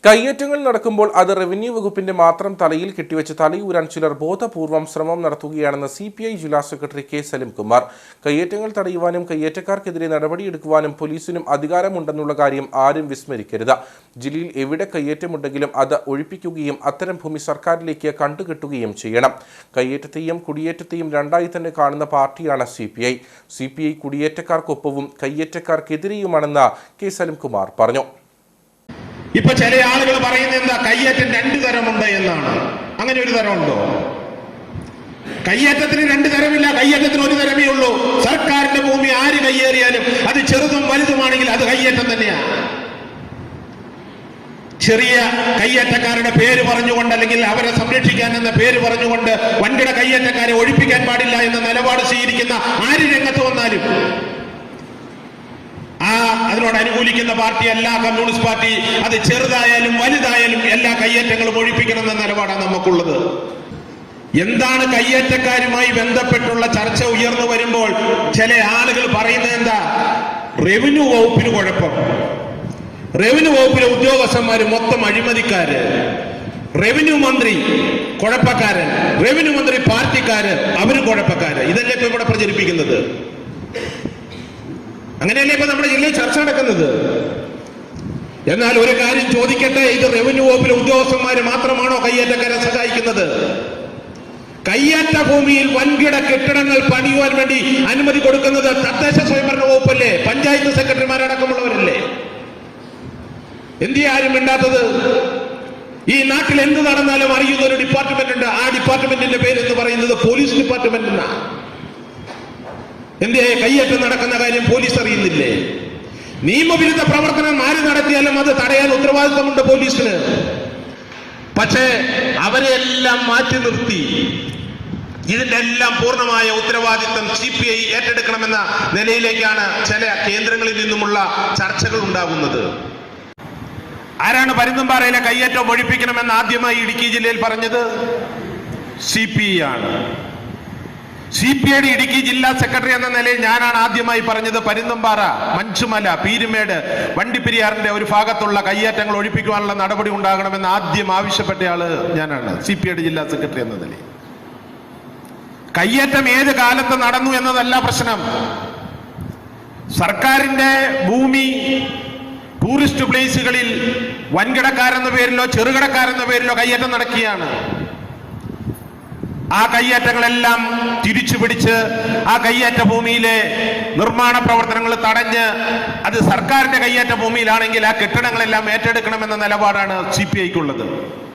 കയ്യേറ്റങ്ങൾ നടക്കുമ്പോൾ അത് റവന്യൂ വകുപ്പിന്റെ മാത്രം തലയിൽ കെട്ടിവെച്ച് തലയൂരാൻ ചിലർ ബോധപൂർവം ശ്രമം നടത്തുകയാണെന്ന് CPI ജില്ലാ സെക്രട്ടറി K. സലിംകുമാർ. കയ്യേറ്റങ്ങൾ തടയുവാനും കയ്യേറ്റക്കാർക്കെതിരെ നടപടിയെടുക്കുവാനും പോലീസിനും അധികാരമുണ്ടെന്നുള്ള കാര്യം ആരും വിസ്മരിക്കരുത്. ജില്ലയിൽ എവിടെ കയ്യേറ്റമുണ്ടെങ്കിലും അത് ഒഴിപ്പിക്കുകയും അത്തരം ഭൂമി സർക്കാരിലേക്ക് കണ്ടുകെട്ടുകയും ചെയ്യണം. കയ്യേറ്റത്തെയും കുടിയേറ്റത്തെയും രണ്ടായി തന്നെ കാണുന്ന പാർട്ടിയാണ് CPI. CPI കുടിയേറ്റക്കാർക്കൊപ്പവും കയ്യേറ്റക്കാർക്കെതിരെയുമാണെന്ന് K. സലിംകുമാർ പറഞ്ഞു. ഇപ്പൊ ചില ആളുകൾ പറയുന്നത് എന്താ, കയ്യേറ്റം രണ്ടു തരമുണ്ട് എന്നാണ്. അങ്ങനെ ഒരു തരമുണ്ടോ? കയ്യേറ്റത്തിന് രണ്ടു തരമില്ല. കയ്യേറ്റത്തിന് ഒരു തരമേ ഉള്ളൂ. സർക്കാരിന്റെ ഭൂമി ആര് കയ്യേറിയാലും അത് ചെറുതും വലുതുമാണെങ്കിൽ അത് കയ്യേറ്റം തന്നെയാണ്. ചെറിയ കയ്യേറ്റക്കാരുടെ പേര് പറഞ്ഞുകൊണ്ട് അല്ലെങ്കിൽ അവരെ സംരക്ഷിക്കാൻ എന്ന പേര് പറഞ്ഞുകൊണ്ട് വൻകിട കയ്യേറ്റക്കാരെ ഒഴിപ്പിക്കാൻ പാടില്ല എന്ന നിലപാട് സ്വീകരിക്കുന്ന ആര് രംഗത്ത് വന്നാലും അതിനോട് അനുകൂലിക്കുന്ന പാർട്ടി അല്ല കമ്മ്യൂണിസ്റ്റ് പാർട്ടി. അത് ചെറുതായാലും വലുതായാലും എല്ലാ കയ്യേറ്റങ്ങളും ഒഴിപ്പിക്കണമെന്ന നിലപാടാണ് നമുക്കുള്ളത്. എന്താണ് കയ്യേറ്റക്കാരുമായി ബന്ധപ്പെട്ടുള്ള ചർച്ച ഉയർന്നു വരുമ്പോൾ ചില ആളുകൾ പറയുന്നത് എന്താ, റവന്യൂ വകുപ്പിന് കുഴപ്പം, റവന്യൂ വകുപ്പിലെ ഉദ്യോഗസ്ഥന്മാര് മൊത്തം അഴിമതിക്കാര്, റവന്യൂ മന്ത്രി കുഴപ്പക്കാരൻ, റവന്യൂ മന്ത്രി പാർട്ടിക്കാര് അവരും കുഴപ്പക്കാര്. ഇതല്ലേ ഇപ്പൊ ഇവിടെ പ്രചരിപ്പിക്കുന്നത്? അങ്ങനെയല്ലേ ഇപ്പൊ നമ്മുടെ ജില്ലയിൽ ചർച്ച നടക്കുന്നത്? എന്നാൽ ഒരു കാര്യം ചോദിക്കട്ടെ, ഇത് റവന്യൂ വകുപ്പിലെ ഉദ്യോഗസ്ഥന്മാര് മാത്രമാണോ കയ്യേറ്റക്കാരെ സഹായിക്കുന്നത്? കയ്യേറ്റ ഭൂമിയിൽ വൻകിട കെട്ടിടങ്ങൾ പണിയുവാൻ വേണ്ടി അനുമതി കൊടുക്കുന്നത് തദ്ദേശ സ്വയംഭരണ വകുപ്പല്ലേ, പഞ്ചായത്ത് സെക്രട്ടറിമാരടക്കമുള്ളവരല്ലേ? എന്തിനാ ആരും മിണ്ടാത്തത്? ഈ നാട്ടിൽ എന്ത് നടന്നാലും അറിയുന്ന ഒരു ഡിപ്പാർട്ട്മെന്റ് ഉണ്ട്. ആ ഡിപ്പാർട്ട്മെന്റിന്റെ പേര് എന്ന് പറയുന്നത് പോലീസ് ഡിപ്പാർട്ട്മെന്റ് എന്നാണ്. എന്തേ കയ്യേറ്റം നടക്കുന്ന കാര്യം പോലീസ് അറിയുന്നില്ലേ? നിയമവിരുദ്ധ പ്രവർത്തനം ആര് നടത്തിയാലും അത് തടയാൻ ഉത്തരവാദിത്തമുണ്ട് പോലീസിന്. പക്ഷേ അവരെല്ലാം മാറ്റി നിർത്തി ഇതിന്റെ എല്ലാം പൂർണ്ണമായ ഉത്തരവാദിത്തം CPI ഏറ്റെടുക്കണമെന്ന നിലയിലേക്കാണ് ചില കേന്ദ്രങ്ങളിൽ നിന്നുമുള്ള ചർച്ചകൾ ഉണ്ടാകുന്നത്. ആരാണ് പരുന്തുംപാറയിലെ കയ്യേറ്റം ഒഴിപ്പിക്കണമെന്ന് ആദ്യമായി ഇടുക്കി ജില്ലയിൽ പറഞ്ഞത്? CPI ആണ്. CPIയുടെ ഇടുക്കി ജില്ലാ സെക്രട്ടറി എന്ന നിലയിൽ ഞാനാണ് ആദ്യമായി പറഞ്ഞത് പരുന്തുംപാറ, മഞ്ചുമല, പീരുമേട്, വണ്ടിപ്പെരിയാറിന്റെ ഒരു ഭാഗത്തുള്ള കയ്യേറ്റങ്ങൾ ഒഴിപ്പിക്കുവാനുള്ള നടപടി ഉണ്ടാകണമെന്ന് ആദ്യം ആവശ്യപ്പെട്ടയാള് ഞാനാണ്, CPIയുടെ ജില്ലാ സെക്രട്ടറി എന്ന നിലയിൽ. കയ്യേറ്റം ഏത് കാലത്ത് നടന്നു എന്നതല്ല പ്രശ്നം. സർക്കാരിന്റെ ഭൂമി ടൂറിസ്റ്റ് പ്ലേസുകളിൽ വൻകിടക്കാരെന്ന പേരിലോ ചെറുകിടക്കാരെന്ന പേരിലോ കയ്യേറ്റം നടക്കുകയാണ്. ആ കയ്യേറ്റങ്ങളെല്ലാം തിരിച്ചു പിടിച്ച് ആ കയ്യേറ്റ ഭൂമിയിലെ നിർമ്മാണ പ്രവർത്തനങ്ങൾ തടഞ്ഞ് അത് സർക്കാരിന്റെ കയ്യേറ്റ ഭൂമിയിലാണെങ്കിൽ ആ കെട്ടിടങ്ങളെല്ലാം ഏറ്റെടുക്കണമെന്ന നിലപാടാണ് CPIക്കുള്ളത്.